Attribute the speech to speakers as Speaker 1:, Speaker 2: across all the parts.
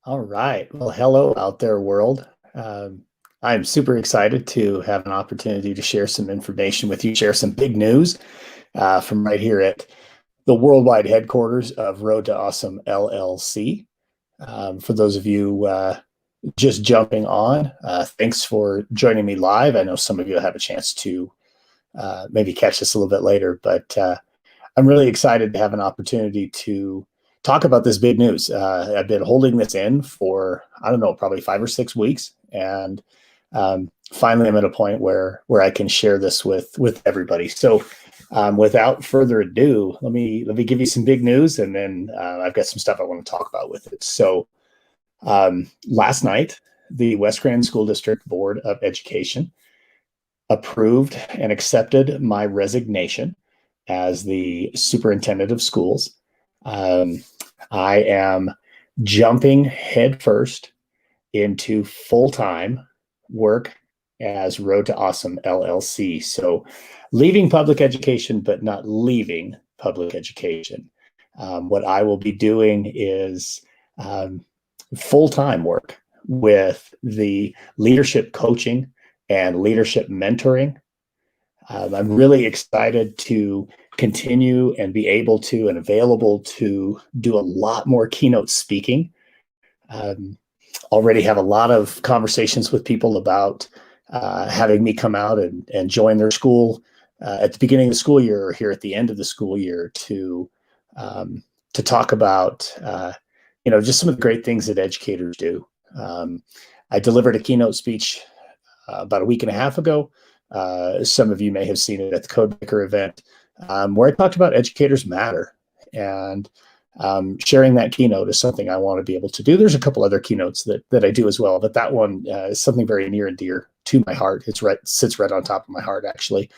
Speaker 1: All right. Well, hello out there, world. I'm super excited to have an opportunity to share some information with you, share some big news from right here at the worldwide headquarters of Road to Awesome LLC. For those of you just jumping on, thanks for joining me live. I know some of you have a chance to maybe catch this a little bit later, but I'm really excited to have an opportunity to talk about this big news. I've been holding this in for, I don't know, probably 5 or 6 weeks. And finally, I'm at a point where I can share this with everybody. So without further ado, let me give you some big news, and then I've got some stuff I want to talk about with it. So last night, the West Grand School District Board of Education approved and accepted my resignation as the superintendent of schools. I am jumping headfirst into full-time work as Road to Awesome LLC. So leaving public education, but not leaving public education. What I will be doing is full-time work with the leadership coaching and leadership mentoring. I'm really excited to continue and be able to and available to do a lot more keynote speaking. Already have a lot of conversations with people about having me come out and join their school at the beginning of the school year or here at the end of the school year to talk about just some of the great things that educators do. I delivered a keynote speech about a week and a half ago. Some of you may have seen it at the Codemaker event, where I talked about educators matter, and sharing that keynote is something I want to be able to do. There's a couple other keynotes that I do as well, but that one is something very near and dear to my heart. Sits right on top of my heart, actually,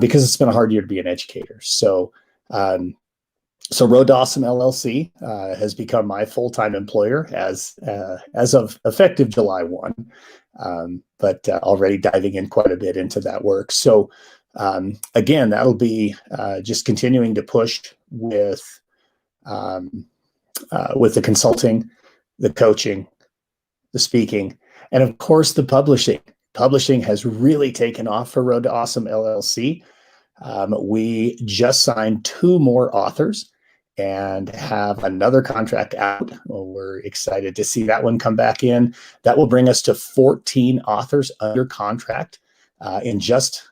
Speaker 1: because it's been a hard year to be an educator. So Road to Awesome LLC has become my full-time employer as of effective July 1. But already diving in quite a bit into that work. So again, that'll be just continuing to push with the consulting, the coaching, the speaking, and of course the publishing. Publishing has really taken off for Road to Awesome LLC. We just signed 2 more authors and have another contract out. Well, we're excited to see that one come back in. That will bring us to 14 authors under contract in just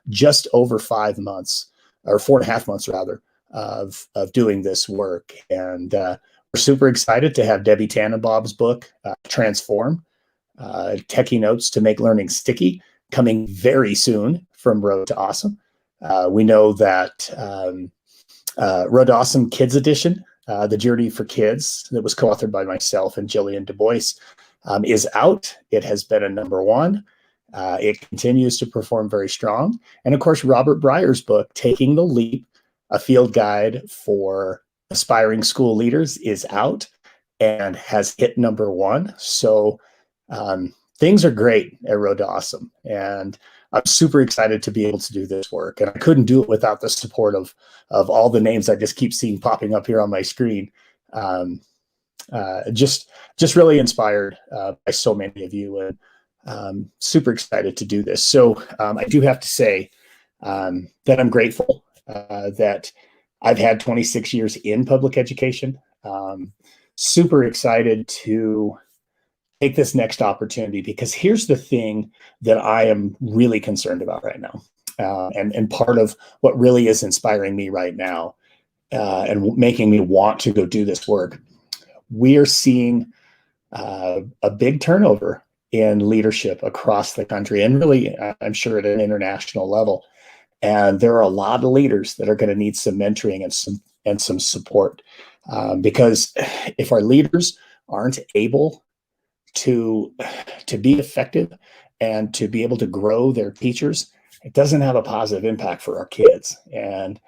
Speaker 1: over 5 months, or 4.5 months rather, of doing this work. And we're super excited to have Debbie Tannenbaum's book, Transform, Techie Notes to Make Learning Sticky, coming very soon from Road to Awesome. We know that Road to Awesome Kids Edition, The Journey for Kids, that was co-authored by myself and Jillian Du Bois, is out. It has been a #1. It continues to perform very strong. And of course, Robert Breyer's book, Taking the Leap, a field guide for aspiring school leaders, is out and has hit #1. So things are great at Road to Awesome. And I'm super excited to be able to do this work. And I couldn't do it without the support of all the names I just keep seeing popping up here on my screen. Just really inspired by so many of you, and super excited to do this. So I do have to say that I'm grateful that I've had 26 years in public education. Super excited to take this next opportunity, because here's the thing that I am really concerned about right now. And part of what really is inspiring me right now and making me want to go do this work, we are seeing a big turnover in leadership across the country, and really, I'm sure at an international level. And there are a lot of leaders that are going to need some mentoring and some support, because if our leaders aren't able to be effective and to be able to grow their teachers, it doesn't have a positive impact for our kids. And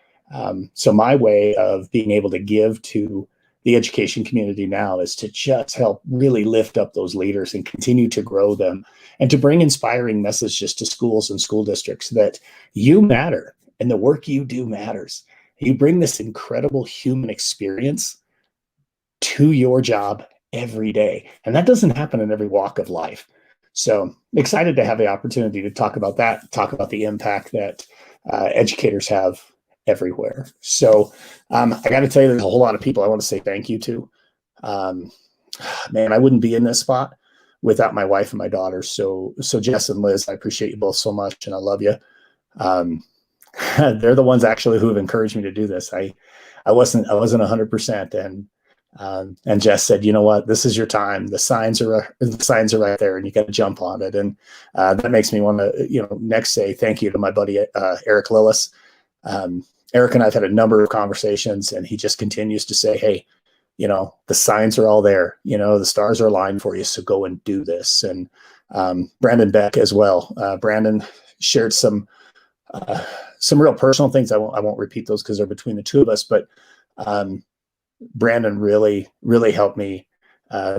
Speaker 1: so my way of being able to give to the education community now is to just help really lift up those leaders and continue to grow them, and to bring inspiring messages to schools and school districts that you matter and the work you do matters. You bring this incredible human experience to your job every day. And that doesn't happen in every walk of life. So excited to have the opportunity to talk about that, talk about the impact that educators have everywhere. So I got to tell you, there's a whole lot of people I want to say thank you to. Um, Man, I wouldn't be in this spot without my wife and my daughters. So Jess and Liz, I appreciate you both so much, and I love you. Um, they're the ones actually who have encouraged me to do this. I wasn't 100%, and Jess said, you know what, this is your time. The signs are right there, and you got to jump on it. And that makes me want to, next say thank you to my buddy Eric Lillis. Eric and I've had a number of conversations, and he just continues to say, hey, the signs are all there, the stars are aligned for you. So go and do this. And Brandon Beck as well. Brandon shared some real personal things. I won't repeat those because they're between the two of us, but Brandon really, really helped me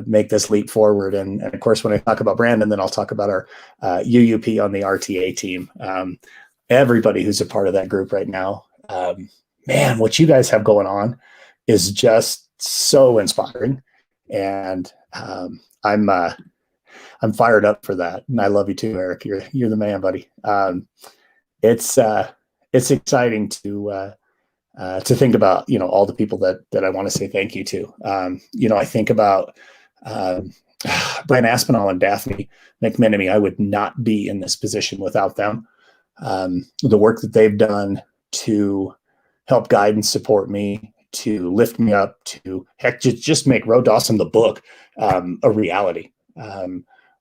Speaker 1: make this leap forward. And of course, when I talk about Brandon, then I'll talk about our UUP on the RTA team. Everybody who's a part of that group right now, man, what you guys have going on is just so inspiring, and I'm fired up for that. And I love you too, Eric. You're the man, buddy. It's exciting to think about, all the people that I want to say thank you to. I think about Brian Aspinall and Daphne McMenemy. I would not be in this position without them. The work that they've done to help guide and support me, to lift me up, to heck, just make Road to Awesome, the book, a reality.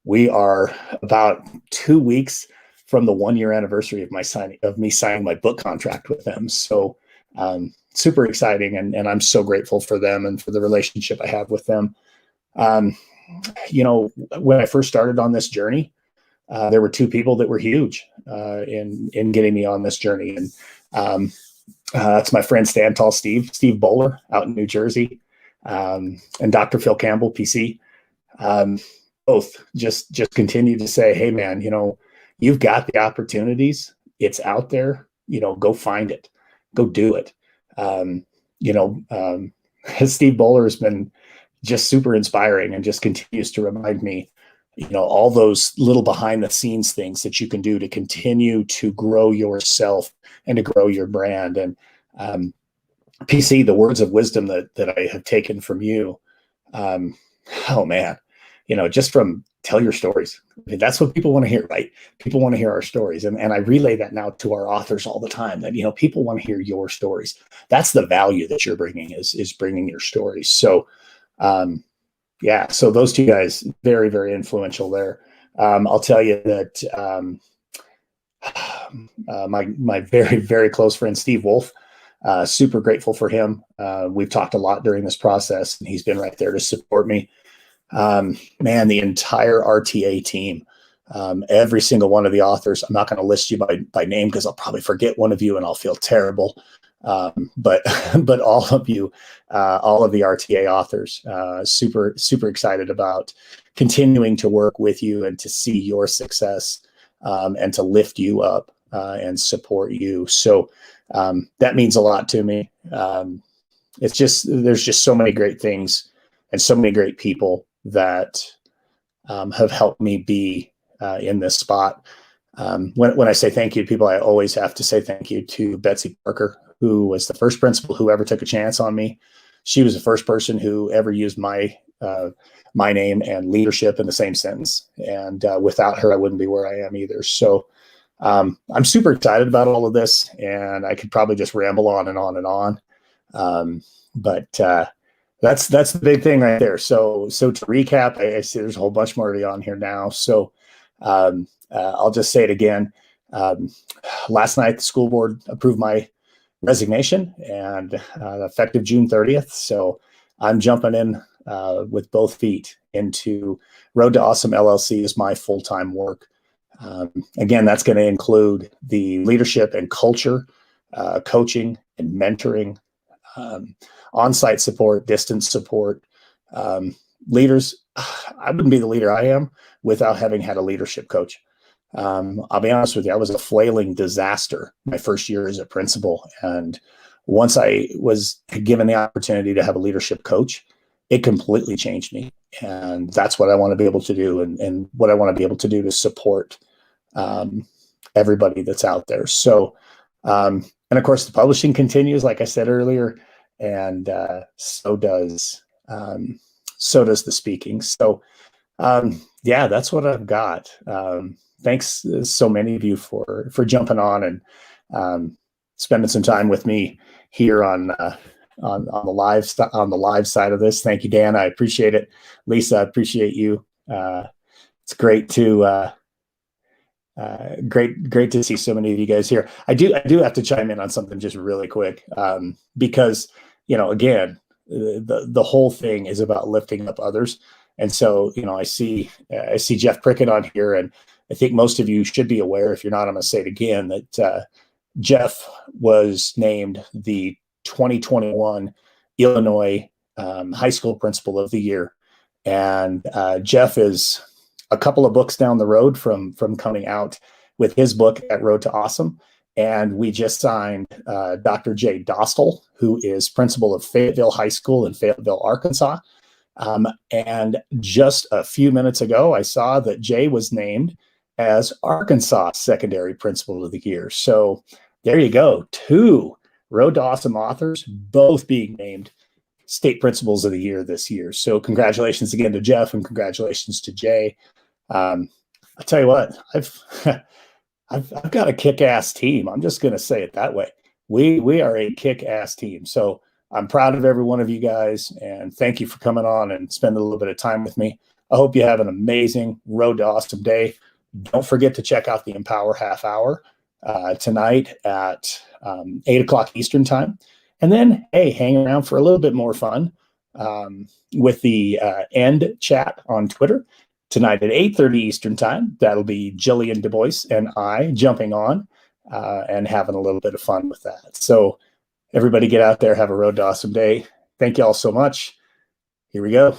Speaker 1: We are about 2 weeks from the 1-year anniversary of me signing my book contract with them. So super exciting. And I'm so grateful for them and for the relationship I have with them. When I first started on this journey, there were 2 people that were huge in getting me on this journey. And that's my friend Steve Bowler out in New Jersey, and Dr. Phil Campbell, PC. Both just continue to say, hey man, you've got the opportunities. It's out there, go find it, go do it. Steve Bowler has been just super inspiring and just continues to remind me, all those little behind the scenes things that you can do to continue to grow yourself and to grow your brand. And PC, the words of wisdom that I have taken from you, oh man, just from tell your stories. I mean, that's what people want to hear, right? People want to hear our stories. And I relay that now to our authors all the time, that, people want to hear your stories. That's the value that you're bringing is bringing your stories. So, so those 2 guys, very, very influential there. I'll tell you that my very, very close friend, Steve Wolf, super grateful for him. We've talked a lot during this process, and he's been right there to support me. Man, the entire RTA team, every single one of the authors, I'm not going to list you by name because I'll probably forget one of you and I'll feel terrible. But all of you, all of the RTA authors, super, super excited about continuing to work with you and to see your success, and to lift you up, and support you. So, that means a lot to me. There's just so many great things and so many great people that, have helped me be, in this spot. When I say thank you to people, I always have to say thank you to Betsy Parker, who was the first principal who ever took a chance on me. She was the first person who ever used my name and leadership in the same sentence. And without her, I wouldn't be where I am either. So I'm super excited about all of this, and I could probably just ramble on and on and on. But that's the big thing right there. So to recap, I see there's a whole bunch more to be on here now. So I'll just say it again. Last night, the school board approved my resignation, and effective June 30th. So I'm jumping in with both feet into Road to Awesome LLC as my full-time work. Again, that's going to include the leadership and culture, coaching and mentoring, on-site support, distance support. Leaders, I wouldn't be the leader I am without having had a leadership coach. I'll be honest with you, I was a flailing disaster my first year as a principal. And once I was given the opportunity to have a leadership coach, it completely changed me. And that's what I want to be able to do, and what I want to be able to do to support um, everybody that's out there. So, and of course, the publishing continues, like I said earlier, and so does the speaking. So, yeah, that's what I've got. Thanks so many of you for jumping on and spending some time with me here on the live side of this. Thank you, Dan. I appreciate it. Lisa, I appreciate you. It's great to great to see so many of you guys here. I do have to chime in on something just really quick, because again, the whole thing is about lifting up others. And so, I see Jeff Prickett on here, and I think most of you should be aware. If you're not, I'm going to say it again, that Jeff was named the 2021 Illinois High School Principal of the Year. And Jeff is a couple of books down the road from coming out with his book at Road to Awesome. And we just signed Dr. Jay Dostal, who is principal of Fayetteville High School in Fayetteville, Arkansas. And just a few minutes ago, I saw that Jay was named as Arkansas Secondary Principal of the Year. So there you go. 2 Road to Awesome authors, both being named State Principals of the Year this year. So congratulations again to Jeff, and congratulations to Jay. I'll tell you what, I've got a kick-ass team. I'm just going to say it that way. We are a kick-ass team. So I'm proud of every one of you guys, and thank you for coming on and spending a little bit of time with me. I hope you have an amazing Road to Awesome day. Don't forget to check out the Empower Half Hour tonight at 8 o'clock Eastern time. And then, hey, hang around for a little bit more fun with the End Chat on Twitter tonight at 8:30 Eastern time. That'll be Jillian Du Bois and I jumping on and having a little bit of fun with that. So everybody get out there, have a Road to Awesome day. Thank you all so much. Here we go.